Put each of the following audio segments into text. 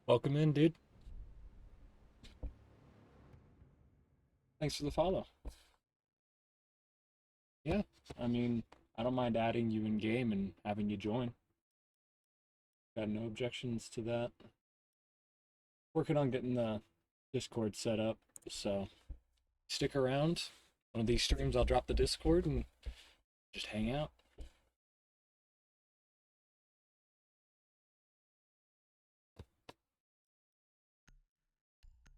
Welcome in, dude. Thanks for the follow. Yeah, I mean, I don't mind adding you in game and having you join. Got no objections to that. Working on getting the Discord set up, so stick around. One of these streams, I'll drop the Discord and just hang out.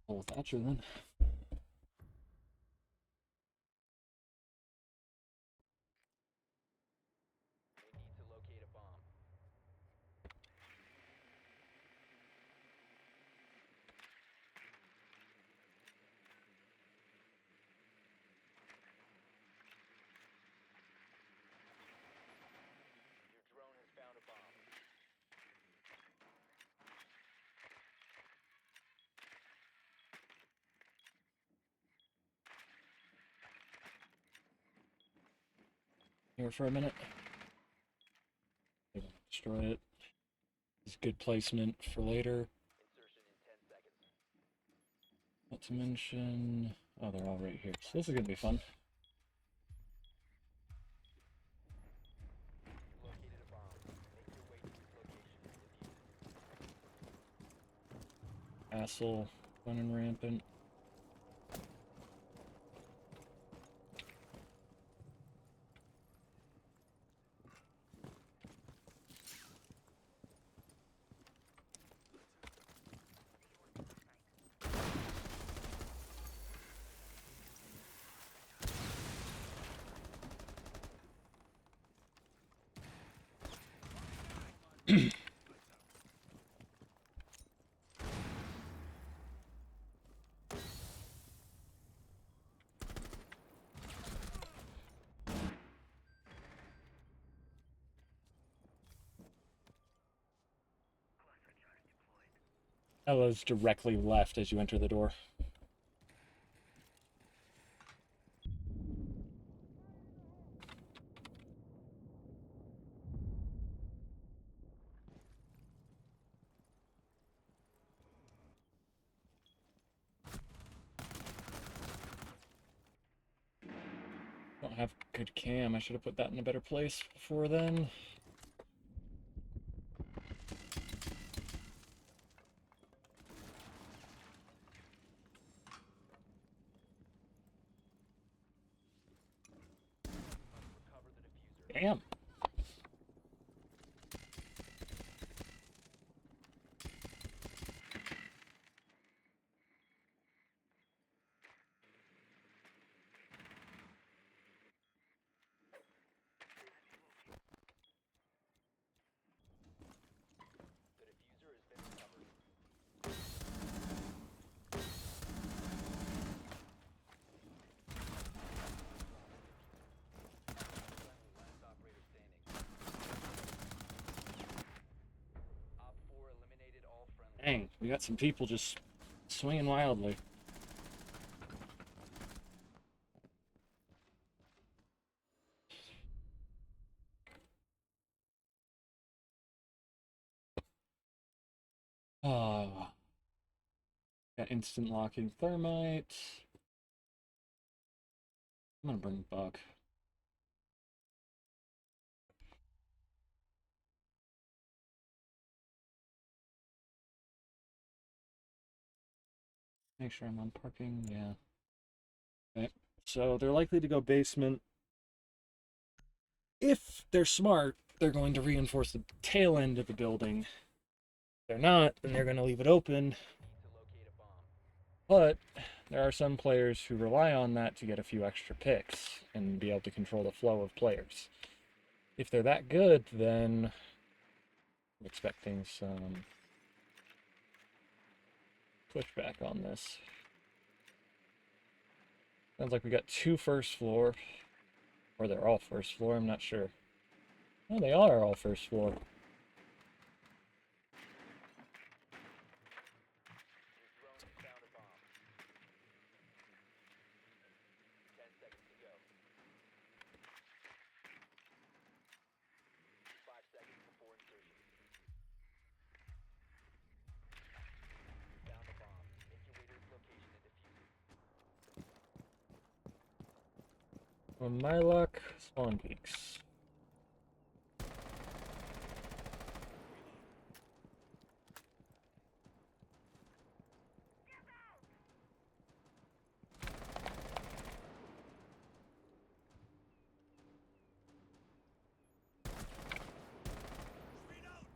Well, Thatcher then. Here for a minute. Destroy it. It's good placement for later. Not to mention, oh, they're all right here. So this is gonna be fun. Castle running rampant. Ella's directly left as you enter the door. Don't have good cam. I should have put that in a better place before then. Damn. Dang, we got some people just swinging wildly. Oh, got instant locking thermite. I'm gonna bring Buck. Make sure I'm on parking. Yeah. Okay. So they're likely to go basement. If they're smart, they're going to reinforce the tail end of the building. If they're not, then they're going to leave it open. But there are some players who rely on that to get a few extra picks and be able to control the flow of players. If they're that good, then I'm expecting some pushback on this. Sounds like we got two first floor, or they're all first floor, I'm not sure. Oh, they are all first floor. On my luck, spawn peaks.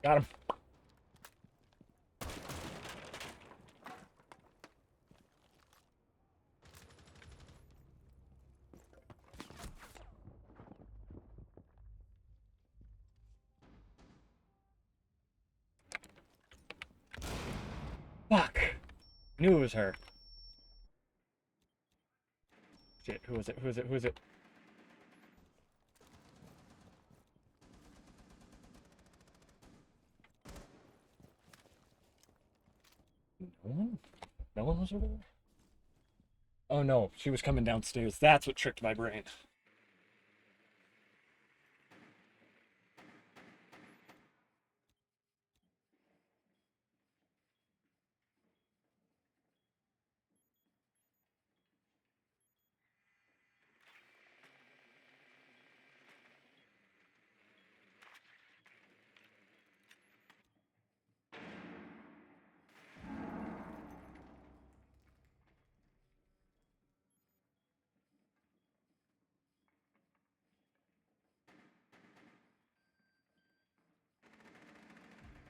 Got him. Fuck. Knew it was her. Shit, who is it? Who is it? Who is it? No one? No one was over there? Oh no, she was coming downstairs. That's what tricked my brain.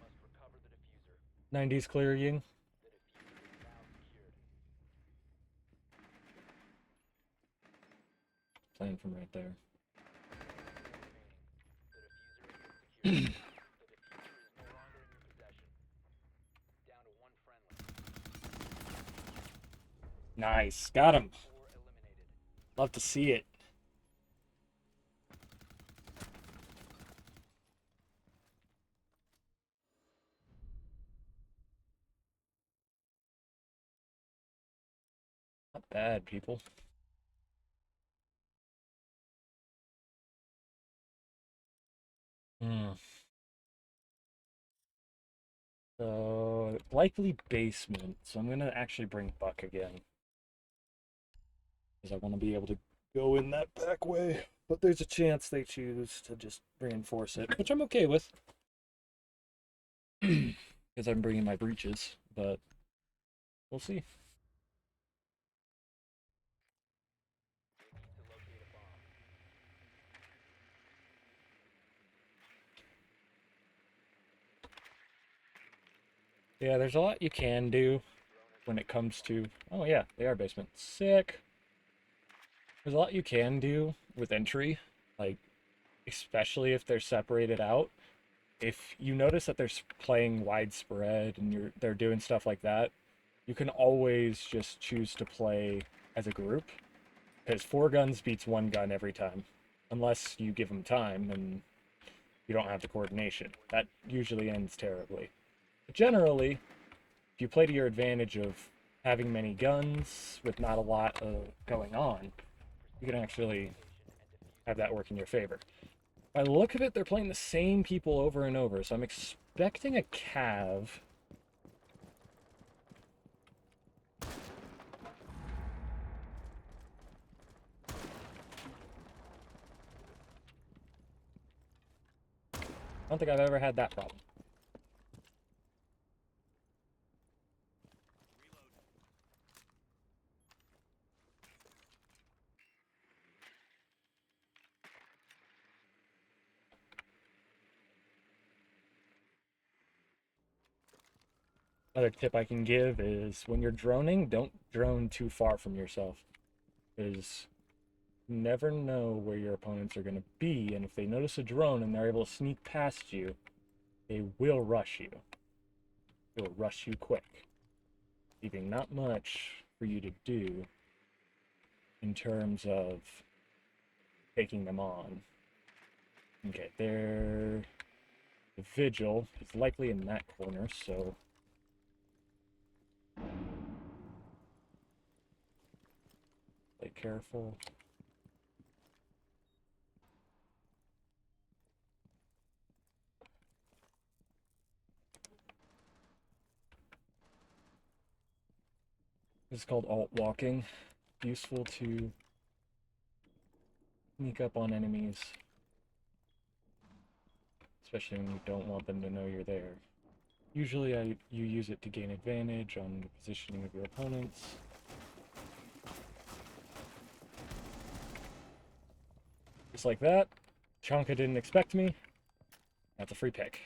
Must recover the diffuser. 90s clear, Ying. The diffuser is now secured. Playing from right there. Remaining. The diffuser has been secured. The diffuser is no longer in your possession. Down to one friendly. Nice. Got him. 4 eliminated. Love to see it. Not bad, people. Hmm. So, likely basement. So I'm gonna actually bring Buck again. Because I want to be able to go in that back way. But there's a chance they choose to just reinforce it, which I'm okay with. Because I'm bringing my breaches, but we'll see. They need to locate a bomb. Yeah, there's a lot you can do when it comes to... Oh yeah, they are basement. Sick. There's a lot you can do with entry, like, especially if they're separated out. If you notice that they're playing widespread and they're doing stuff like that, you can always just choose to play as a group, because 4 guns beats 1 gun every time, unless you give them time and you don't have the coordination. That usually ends terribly. But generally, if you play to your advantage of having many guns with not a lot going on, you can actually have that work in your favor. By the look of it, they're playing the same people over and over, so I'm expecting a Cav. I don't think I've ever had that problem. Another tip I can give is when you're droning, don't drone too far from yourself. Because you never know where your opponents are going to be, and if they notice a drone and they're able to sneak past you, they will rush you. They'll rush you quick, leaving not much for you to do in terms of taking them on. Okay, there. The Vigil is likely in that corner, so play careful. This is called alt walking. Useful to sneak up on enemies, especially when you don't want them to know you're there. Usually you use it to gain advantage on the positioning of your opponents. Just like that. Chonka didn't expect me. That's a free pick.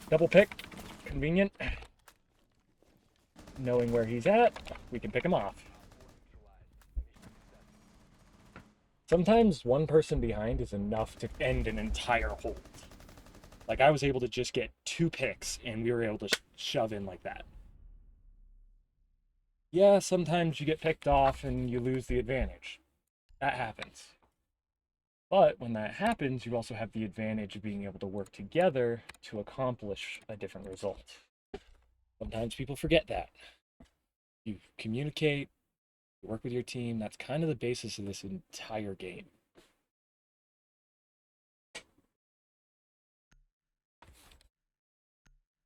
Double pick. Convenient. Knowing where he's at, we can pick him off. Sometimes one person behind is enough to end an entire hold. Like, I was able to just get 2 picks, and we were able to shove in like that. Yeah, sometimes you get picked off and you lose the advantage. That happens. But when that happens, you also have the advantage of being able to work together to accomplish a different result. Sometimes people forget that. You communicate, you work with your team. That's kind of the basis of this entire game.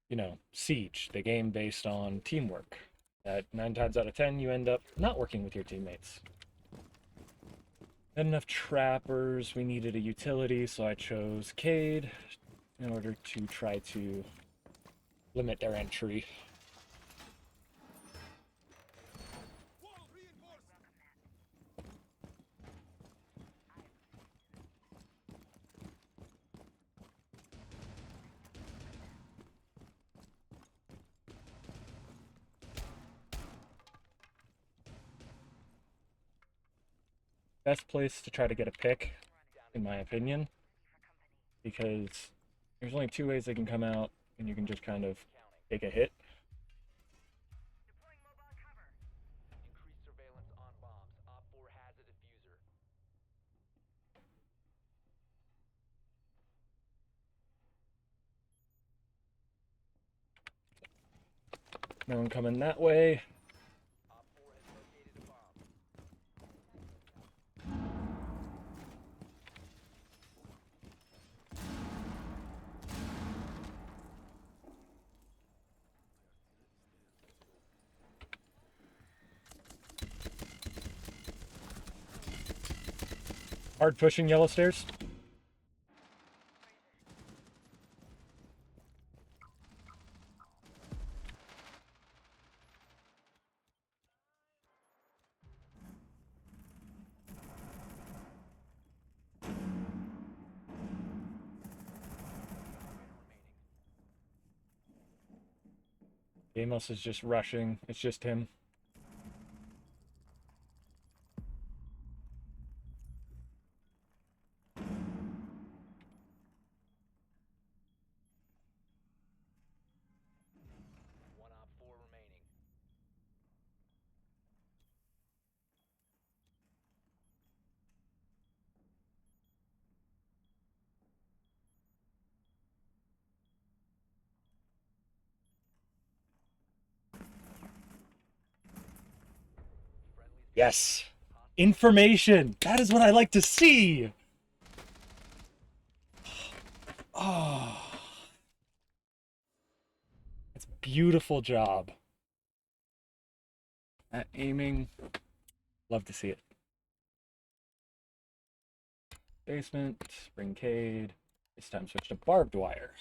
You know, Siege, the game based on teamwork. That 9 times out of 10, you end up not working with your teammates. Had enough trappers, we needed a utility, so I chose Cade in order to try to limit their entry. Best place to try to get a pick, in my opinion, because there's only 2 ways they can come out, and you can just kind of take a hit. Increased surveillance on bombs. Op 4 has a diffuser. No one coming that way. Op 4 has located a bomb. Hard pushing yellow stairs. Amos is just rushing. It's just him. One Op 4 remaining. Friendly's Yes. Information. That is what I like to see. Oh. It's a beautiful job. At aiming, love to see it. Basement, Springcade. This time switch to barbed wire.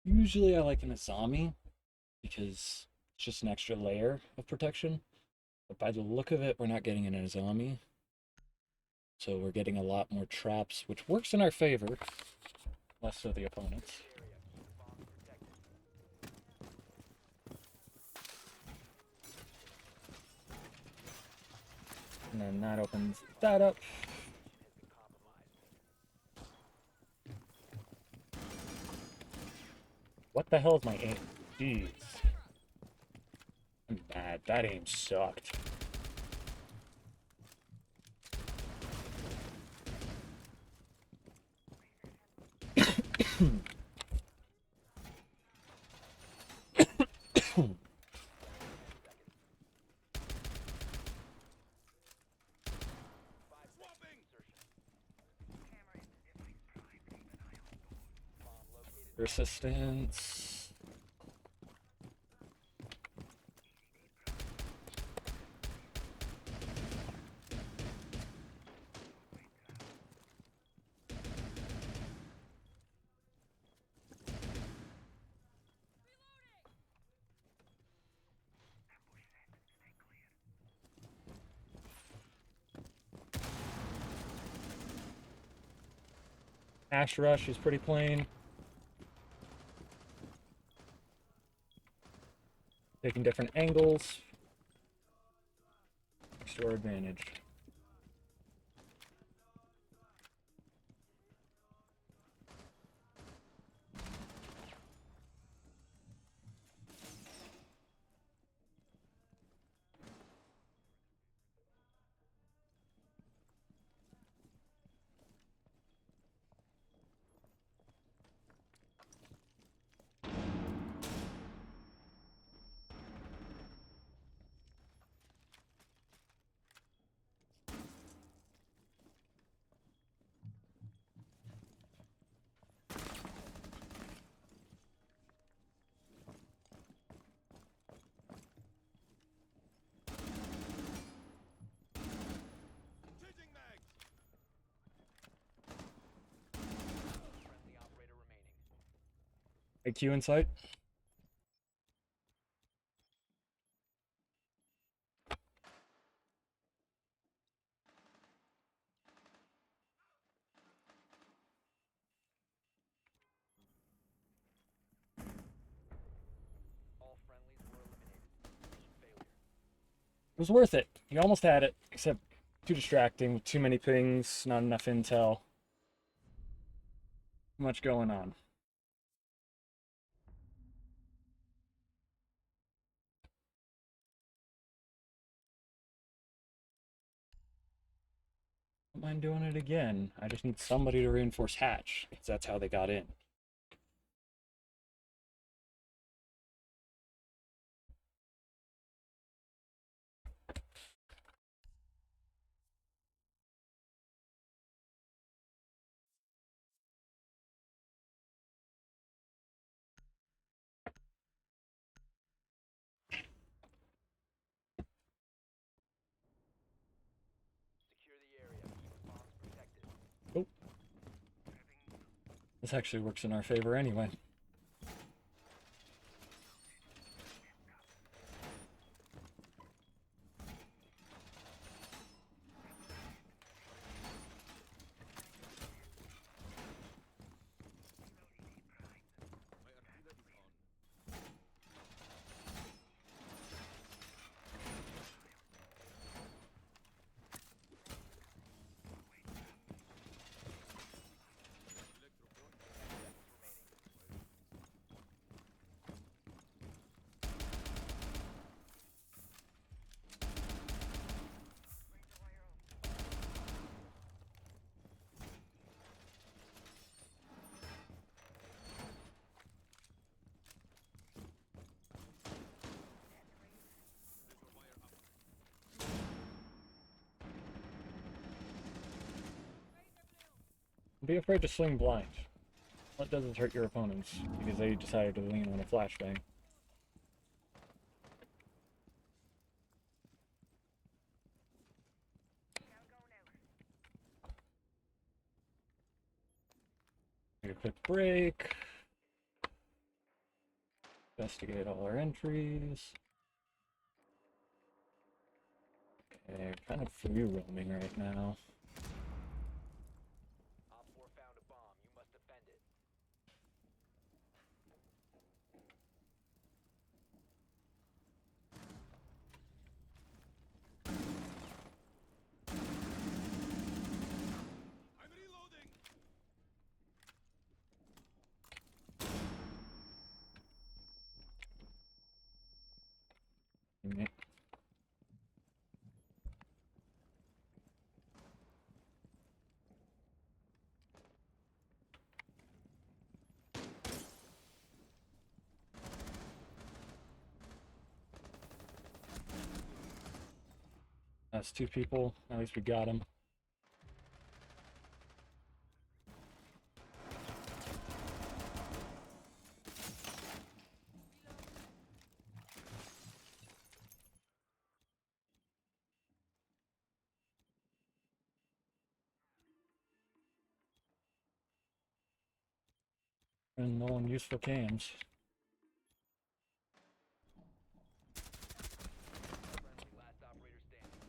Usually I like an Azami because it's just an extra layer of protection. But by the look of it, we're not getting an Azami. So we're getting a lot more traps, which works in our favor. Less so the opponents. area. Keep the bombs protected. And then that opens that up. Has been compromised. What the hell is my aim? Jeez. I'm mad. That aim sucked. Resistance. Ash Rush is pretty plain. Taking different angles. Makes to our advantage. AQ in sight. All friendlies were eliminated. Mission failure. It was worth it. You almost had it, except too distracting with too many pings, not enough intel. Too much going on. Don't mind doing it again. I just need somebody to reinforce hatch, because that's how they got in. Secure the area. Keep bombs protected. Oh. This actually works in our favor anyway. Be afraid to swing blind. That doesn't hurt your opponents, because they decided to lean on a flashbang. Take a quick break. Investigate all our entries. Okay, kind of free roaming right now. Op 4 found a bomb. You must defend it. That's two people. At least we got them. And no one useful cams. Friendly, last operator standing.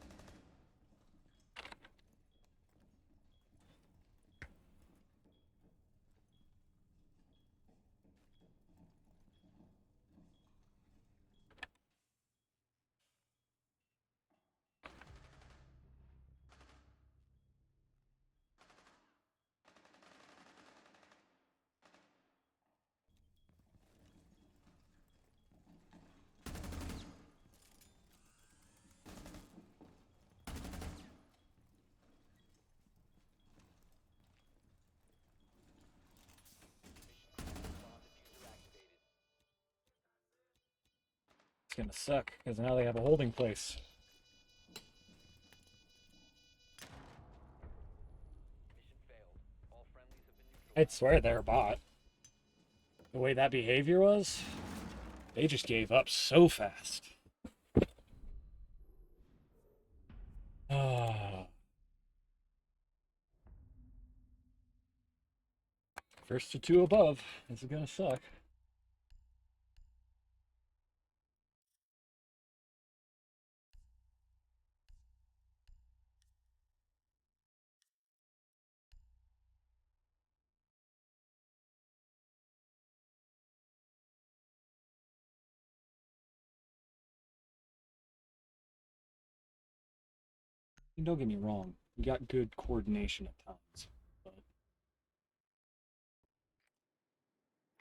Bomb diffuser activated. It's gonna suck because now they have a holding place. Mission failed. All friendlies have been neutralized. I'd swear they're a bot. The way that behavior was, they just gave up so fast. Ah. First to two above. This is gonna suck. And don't get me wrong, we got good coordination at times. But To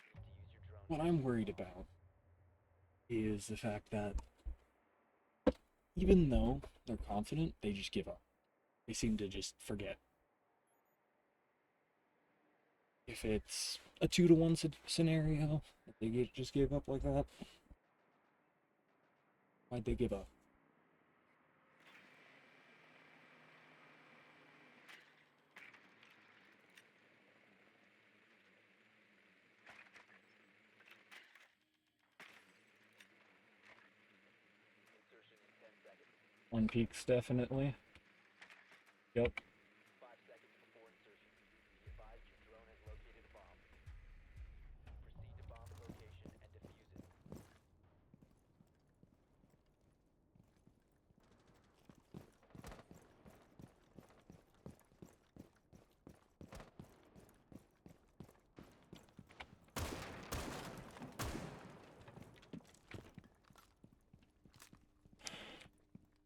use your drone. what I'm worried about is the fact that even though they're confident, they just give up. They seem to just forget. If it's a 2-to-1 scenario, if they just give up like that, why'd they give up? Insertion in 10 seconds. One peaks definitely. Yep. 5 seconds before insertion. Be advised your drone has located a bomb. Proceed to bomb's location and defuse it.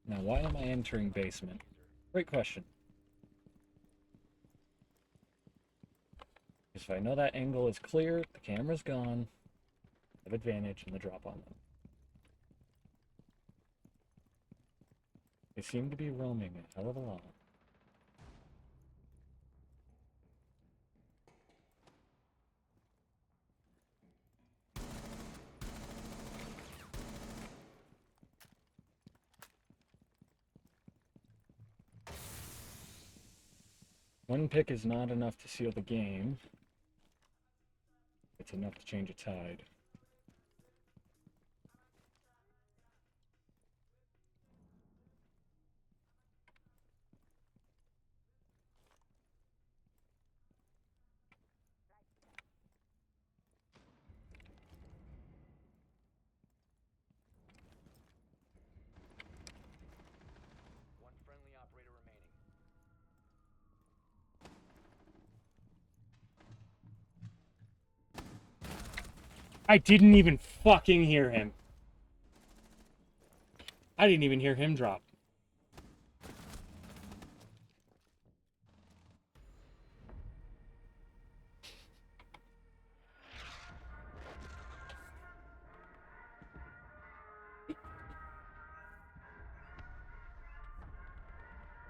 Now, why am I entering basement? Great question. If I know that angle is clear, the camera's gone, I have advantage in the drop on them. They seem to be roaming a hell of a lot. One pick is not enough to seal the game. It's enough to change a tide. One friendly operator remaining. I didn't even fucking hear him. I didn't even hear him drop.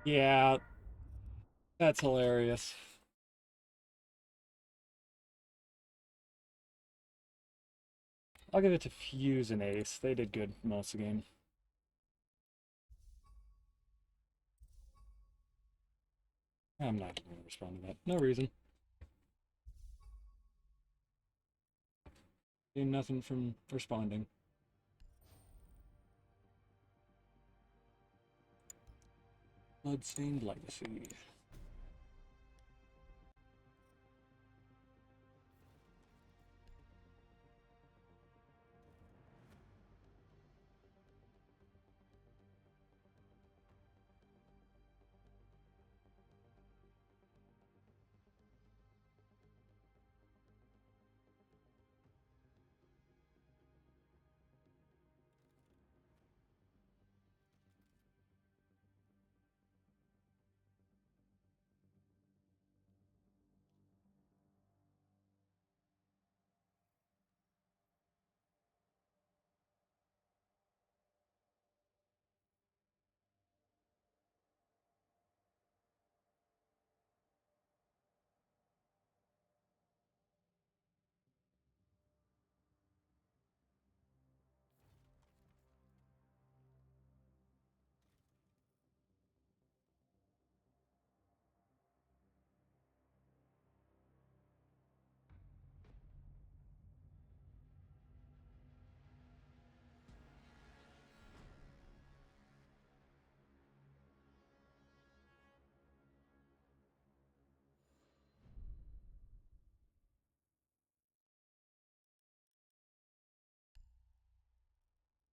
Yeah, that's hilarious. I'll give it to Fuse and Ace. They did good most of the game. I'm not going to respond to that. No reason. Gain nothing from responding. Bloodstained Legacy.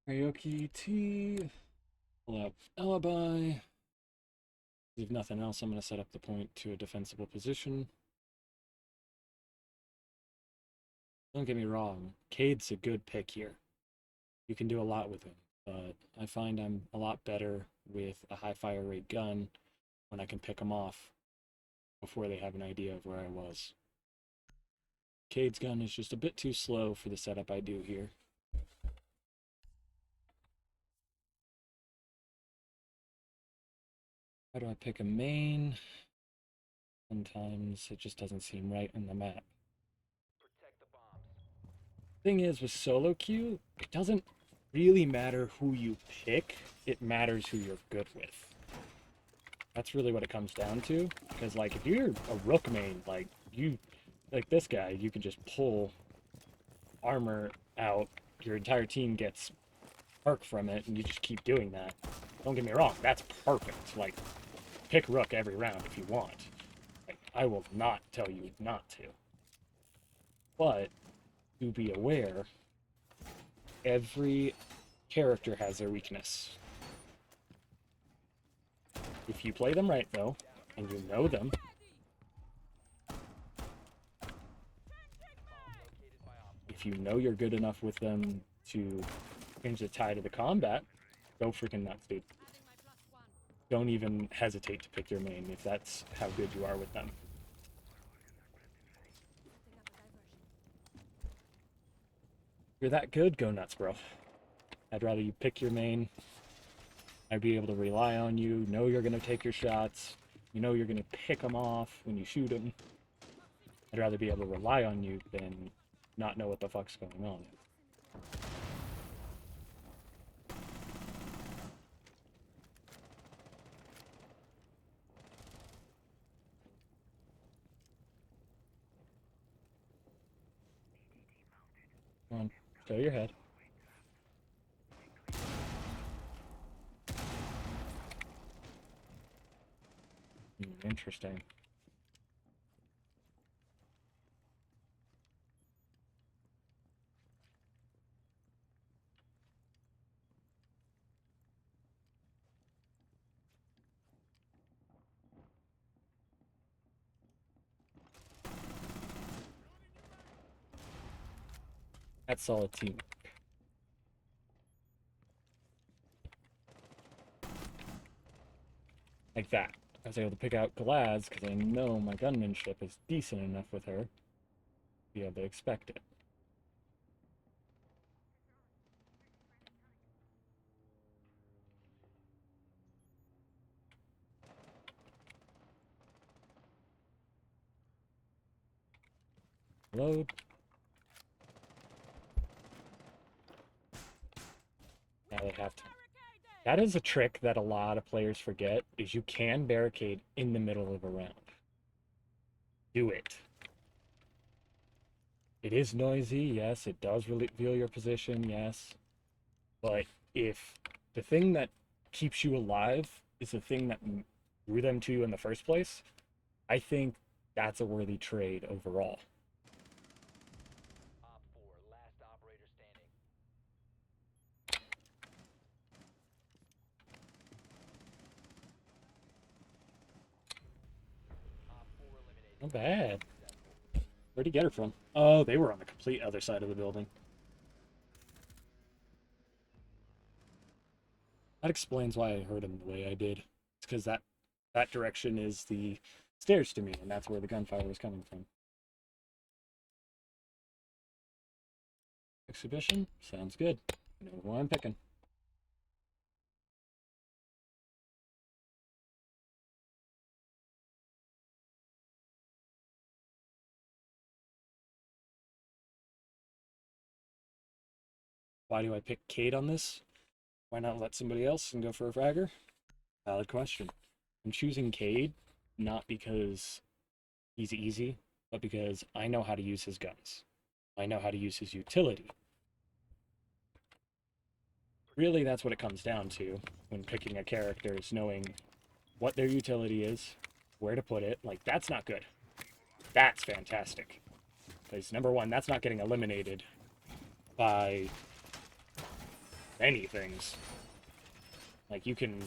Karaoke T. Pull out Alibi. If nothing else, I'm going to set up the point to a defensible position. Don't get me wrong, Cade's a good pick here. You can do a lot with him, but I find I'm a lot better with a high fire rate gun when I can pick them off before they have an idea of where I was. Cade's gun is just a bit too slow for the setup I do here. How do I pick a main? Sometimes it just doesn't seem right on the map. Protect the bombs. Thing is, with solo queue, it doesn't really matter who you pick, it matters who you're good with. That's really what it comes down to. Because, like, if you're a rook main, like this guy, you can just pull armor out, your entire team gets perk from it, and you just keep doing that. Don't get me wrong, that's perfect. Like, pick rook every round if you want. Like, I will not tell you not to. But, do be aware, every character has their weakness. If you play them right, though, and you know them, if you know you're good enough with them to change the tide of the combat, go freaking nuts, dude. Don't even hesitate to pick your main if that's how good you are with them. If you're that good, go nuts, bro. I'd rather you pick your main. I'd be able to rely on you, know you're going to take your shots, you know you're going to pick them off when you shoot them. I'd rather be able to rely on you than not know what the fuck's going on. Come on, show your head. Interesting. That's solid team. Like that. I was able to pick out Glaz because I know my gunmanship is decent enough with her to be able to expect it. Load. Now they have to. That is a trick that a lot of players forget, is you can barricade in the middle of a round. do it. It is noisy, yes. It does reveal your position, yes. But if the thing that keeps you alive is the thing that drew them to you in the first place, I think that's a worthy trade overall. Op 4, last operator standing. Op 4 eliminated. Not bad. Successful. Where'd he get her from? Oh, they were on the complete other side of the building. That explains why I heard him the way I did. It's because that direction is the stairs to me, and that's where the gunfire was coming from. Exhibition? Sounds good. I know who I'm picking. Why do I pick Cade on this? Why not let somebody else and go for a fragger? Valid question. I'm choosing Cade not because he's easy, but because I know how to use his guns. I know how to use his utility. Really, that's what it comes down to when picking a character, is knowing what their utility is, where to put it. Like, that's not good. That's fantastic. Because, number one, that's not getting eliminated by many things. Like, you can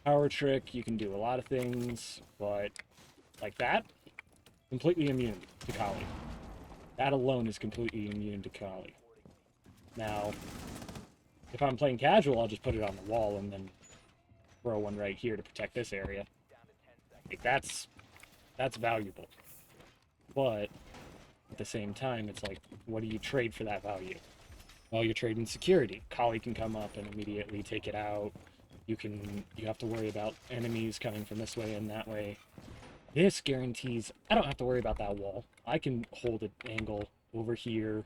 power trick, you can do a lot of things, but like that, completely immune to Kali. That alone is completely immune to Kali. Now, if I'm playing casual, I'll just put it on the wall and then throw one right here to protect this area. Down to 10 seconds. Like, that's valuable. But at the same time, it's like, what do you trade for that value? Well, you're trading security. Kali can come up and immediately take it out. You have to worry about enemies coming from this way and that way. This guarantees I don't have to worry about that wall. I can hold an angle over here.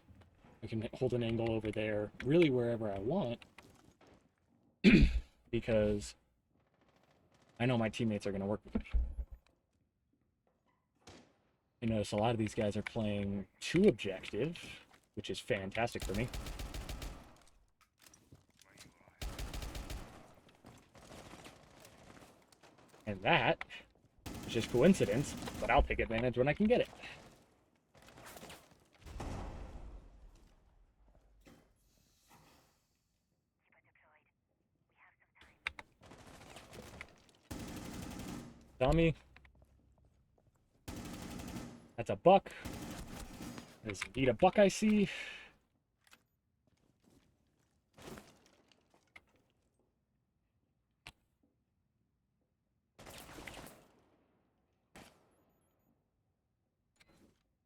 I can hold an angle over there, really wherever I want. Because I know my teammates are going to work with me. You notice a lot of these guys are playing 2 objective, which is fantastic for me. And that is just coincidence, but I'll take advantage when I can get it. Tommy. That's a buck. There's indeed a buck I see.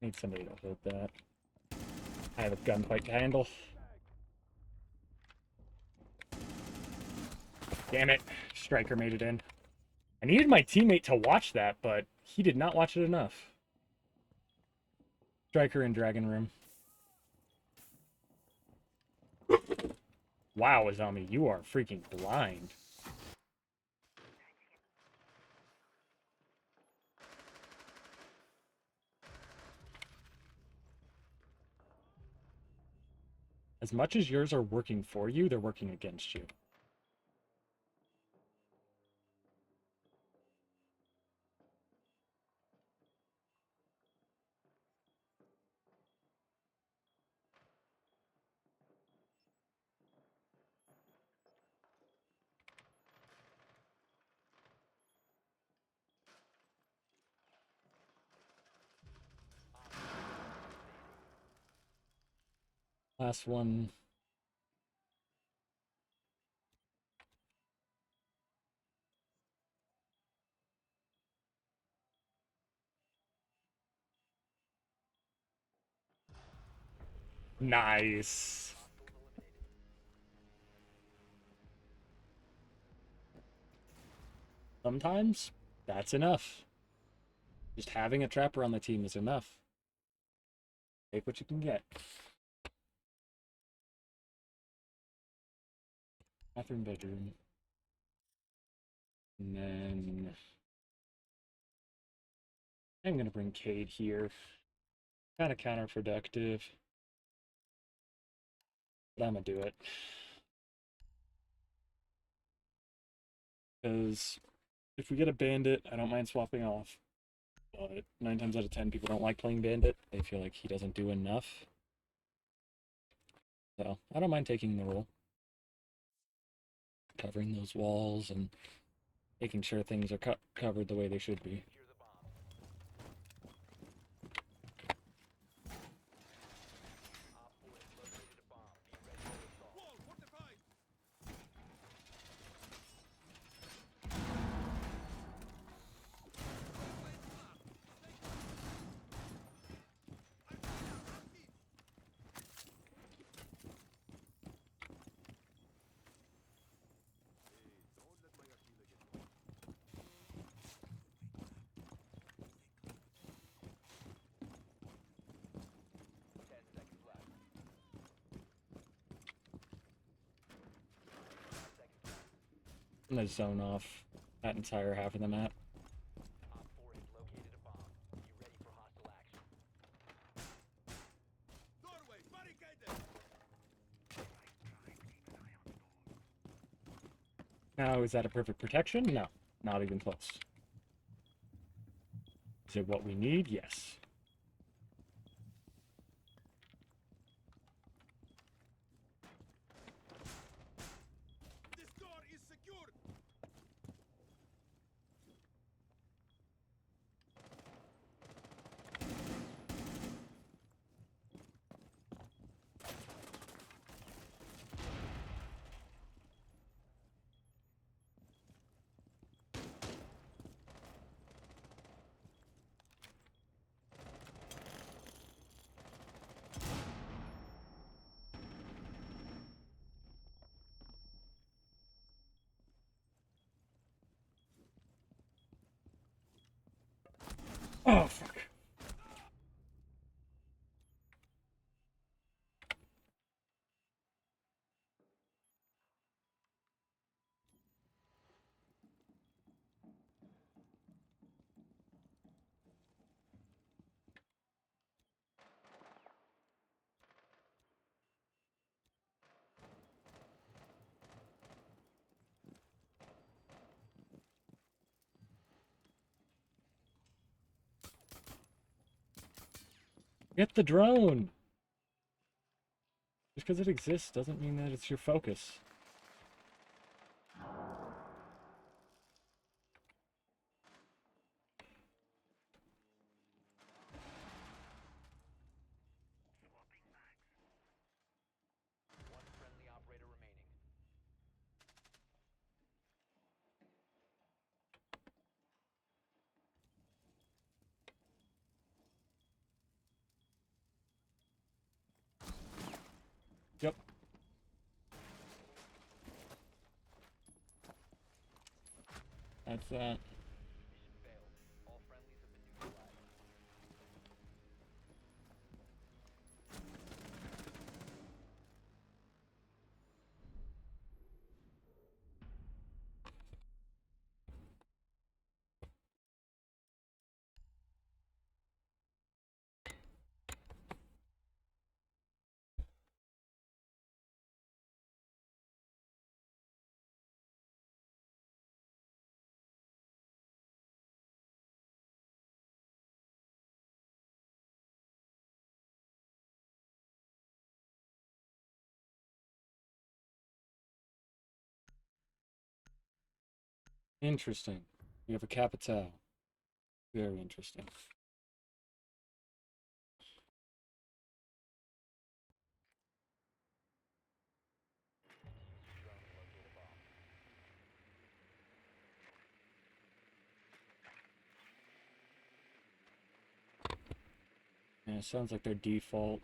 Need somebody to hold that. I have a gunfight to handle. Damn it. Striker made it in. I needed my teammate to watch that, but he did not watch it enough. Striker in Dragon Room. Wow, Azami, you are freaking blind. As much as yours are working for you, they're working against you. Last one. Nice. Sometimes that's enough. Just having a trapper on the team is enough. Take what you can get. Bathroom, bedroom. And then I'm gonna bring Cade here. Kind of counterproductive, but I'm gonna do it. Because if we get a bandit, I don't mind swapping off. But 9 times out of 10, people don't like playing bandit. They feel like he doesn't do enough. So I don't mind taking the role. Covering those walls and making sure things are covered the way they should be. Secure the bomb. Op 4 has located a bomb. Be ready for assault. Ten seconds left. 5 seconds left. I'm gonna zone off that entire half of the map. Op 4 has located a bomb. Be ready for hostile action. Now, is that a perfect protection? No, not even close. Is it what we need? Yes. This door is secured. Oh, fuck. Get the drone! Just because it exists doesn't mean that it's your focus. One friendly operator remaining. Yep. That's that. Mission failed. All friendlies have been neutralized. Interesting. We have a Capitao. Very interesting. Drone to locate a bomb. Yeah, it sounds like their default.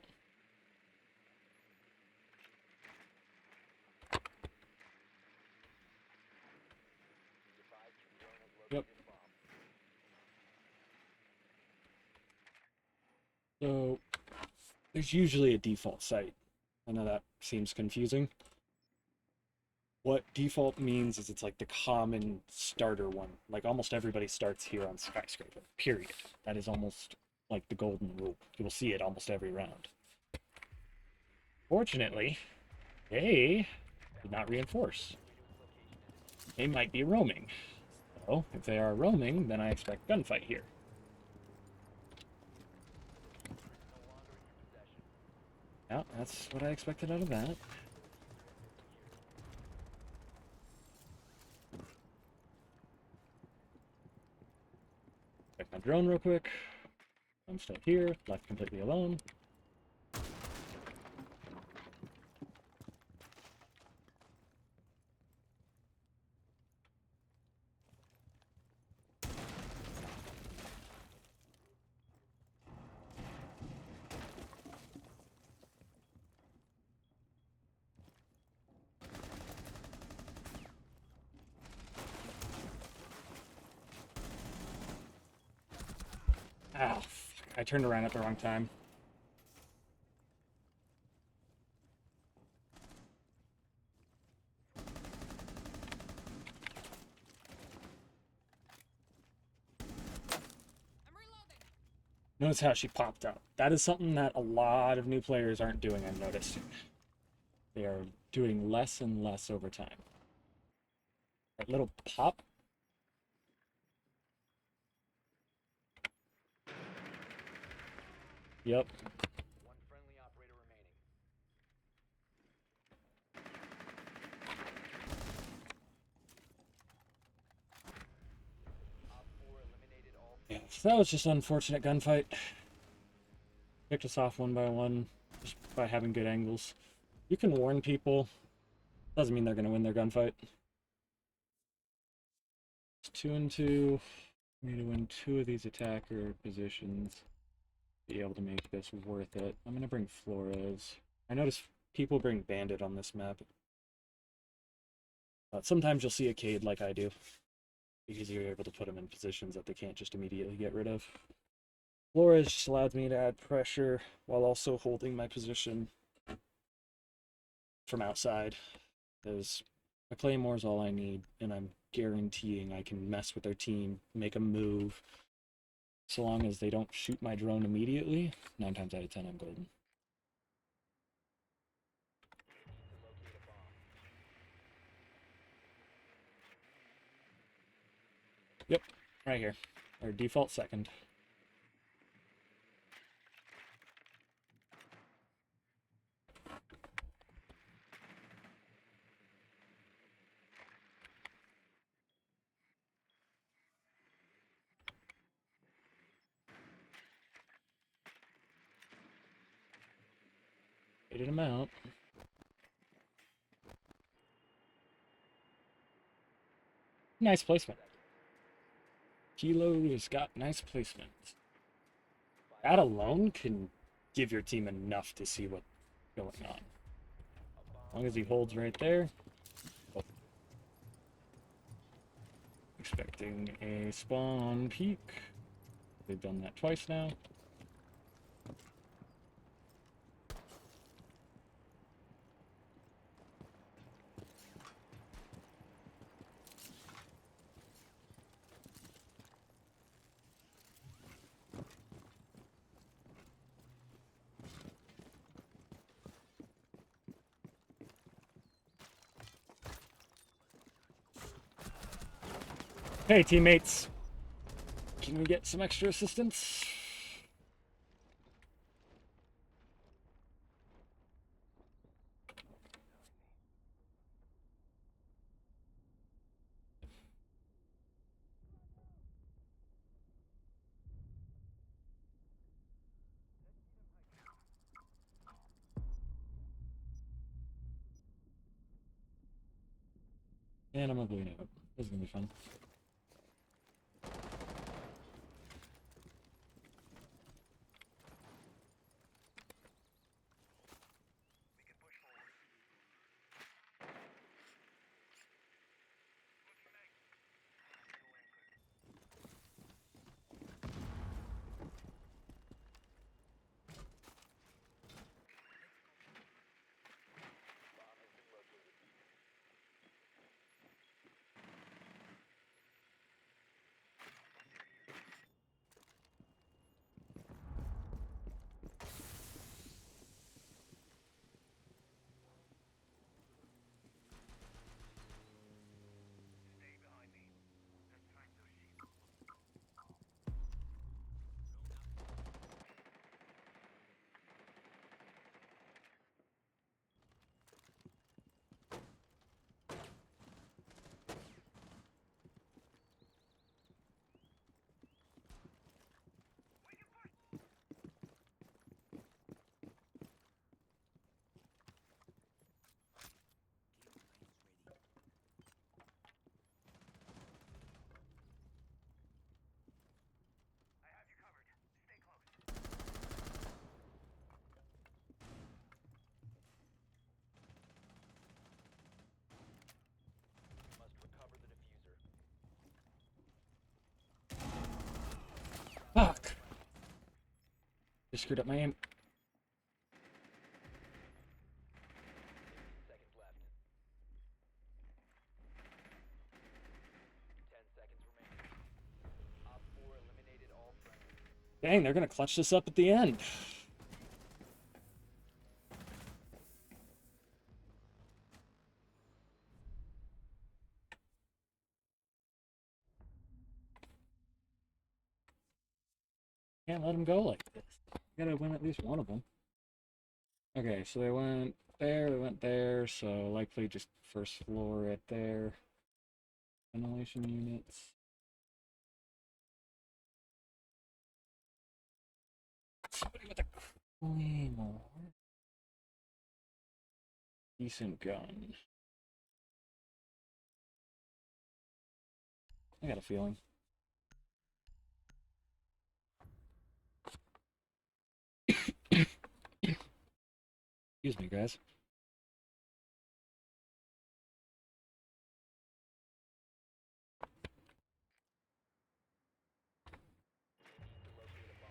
Be advised your drone has Yep. located a bomb. So, there's usually a default site. I know that seems confusing. What default means is it's like the common starter one. Like almost everybody starts here on Skyscraper, period. That is almost like the golden rule. You will see it almost every round. Fortunately, they did not reinforce. They might be roaming. So, if they are roaming, then I expect gunfight here. Yeah, that's what I expected out of that. Check my drone real quick. I'm still here, left completely alone. Ah, fuck. I turned around at the wrong time. Notice how she popped up. That is something that a lot of new players aren't doing, I've noticed. They are doing less and less over time. That little pop. Yep. One friendly operator remaining. Op 4 eliminated all. Yeah, so that was just an unfortunate gunfight. Picked us off one by one, just by having good angles. You can warn people. Doesn't mean they're going to win their gunfight. It's 2 and 2. We need to win 2 of these attacker positions. Be able to make this worth it. I'm going to bring Flores. I notice people bring Bandit on this map. But sometimes you'll see a Cade like I do, because you're able to put them in positions that they can't just immediately get rid of. Flores just allows me to add pressure while also holding my position from outside. Because a Claymore is all I need, and I'm guaranteeing I can mess with their team, make a move. So long as they don't shoot my drone immediately, 9 times out of 10 I'm golden. Yep, right here. Our default second. Faded him out. Nice placement. Kilo's got nice placement. That alone can give your team enough to see what's going on. As long as he holds right there. Oh. Expecting a spawn peek. They've done that twice now. Hey, teammates. Can we get some extra assistance? And I'm ugly now. This is gonna be fun. Just screwed up my aim. 15 seconds left. 10 seconds remaining. Op 4 eliminated all friendlies. Dang, they're gonna clutch this up at the end. Can't let them go like this. Gotta win at least one of them. Okay, so they went there, so likely just first floor right there. Ventilation units. Somebody with a claymore. Decent gun. I got a feeling. Excuse me, guys. To locate a bomb.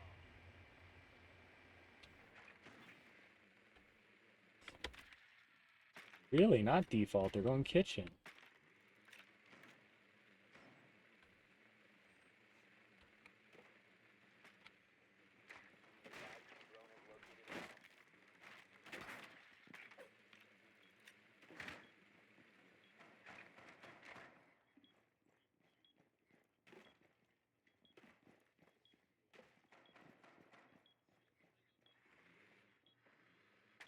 Really, not default. They're going kitchen. Drone has located a bomb.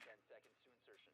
10 seconds to insertion.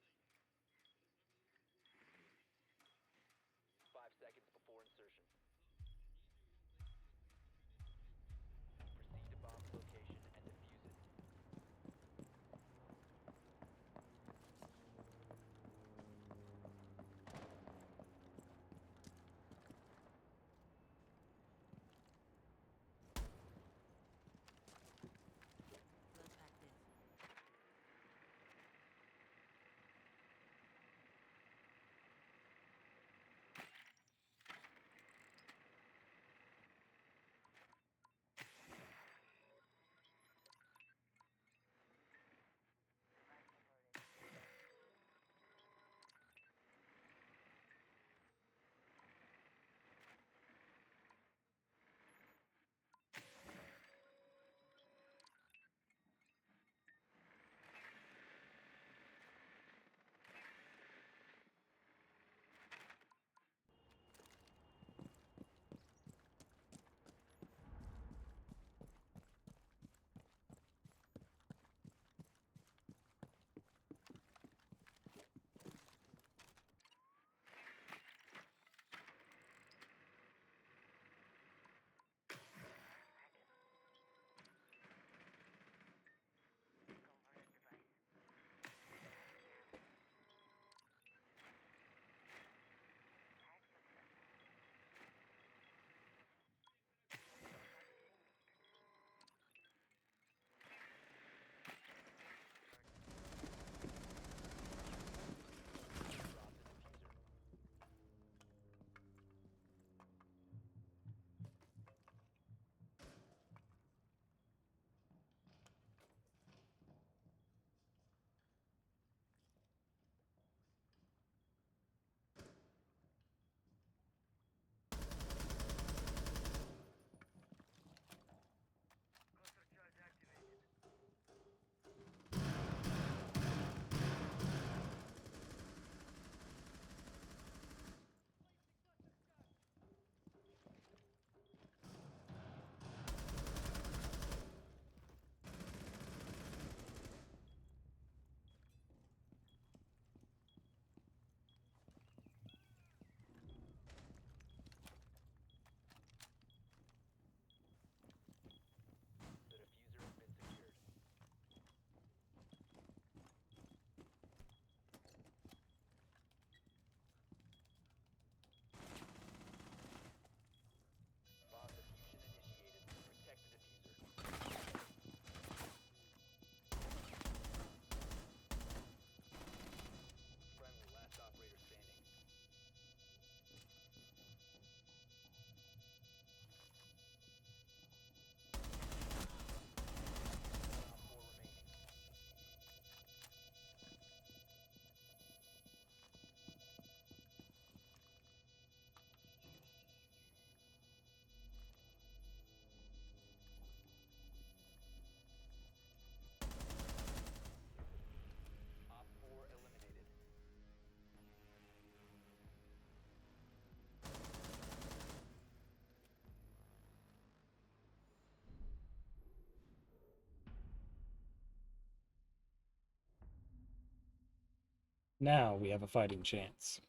Now we have a fighting chance.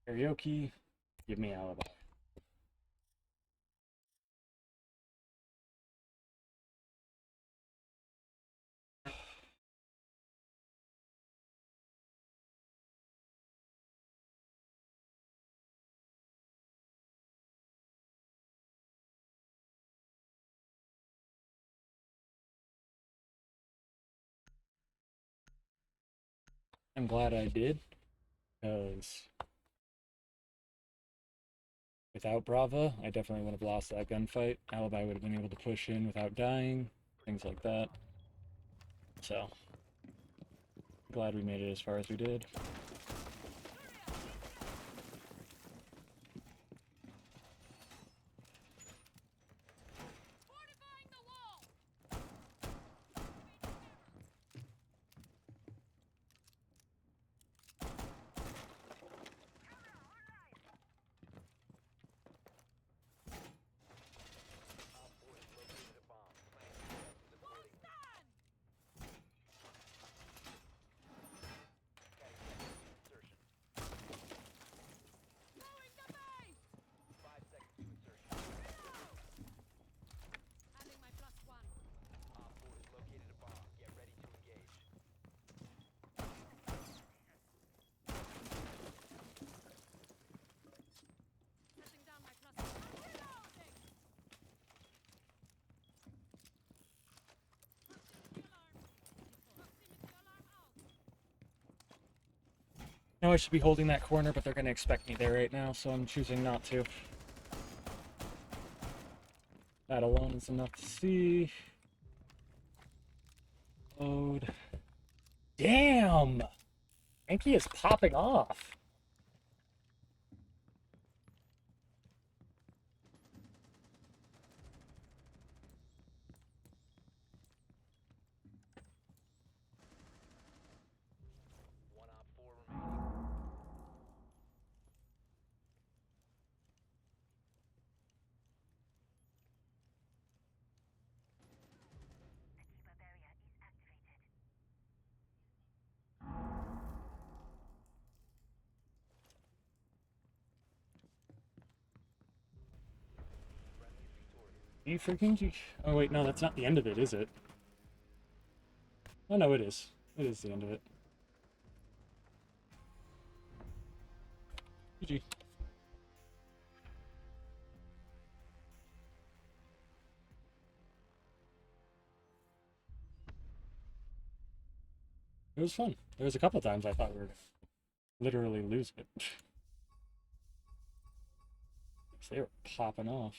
Karaoke, give me alibi. I'm glad I did, because without Brava, I definitely would have lost that gunfight. Alibi would have been able to push in without dying, things like that. So, glad we made it as far as we did. Fortifying the wall! Op 4 has located a bomb. Plan your defenses accordingly. 10 seconds to insertion. Blowing the base! 5 seconds to insertion. Adding my +1. Op 4 has located a bomb. Get ready to engage. Setting down my +1. Reloading! Proximity alarm. Proximity alarm out. Now I should be holding that corner, but they're going to expect me there right now, so I'm choosing not to. That alone is enough to see. Load. Damn! Anki is popping off. One Op 4 remaining. Friendly is victorious. You freaking... Oh wait, no, that's not the end of it, is it? Oh no, it is. It is the end of it. GG. It was fun. There was a couple times I thought we were literally losing it. They were popping off.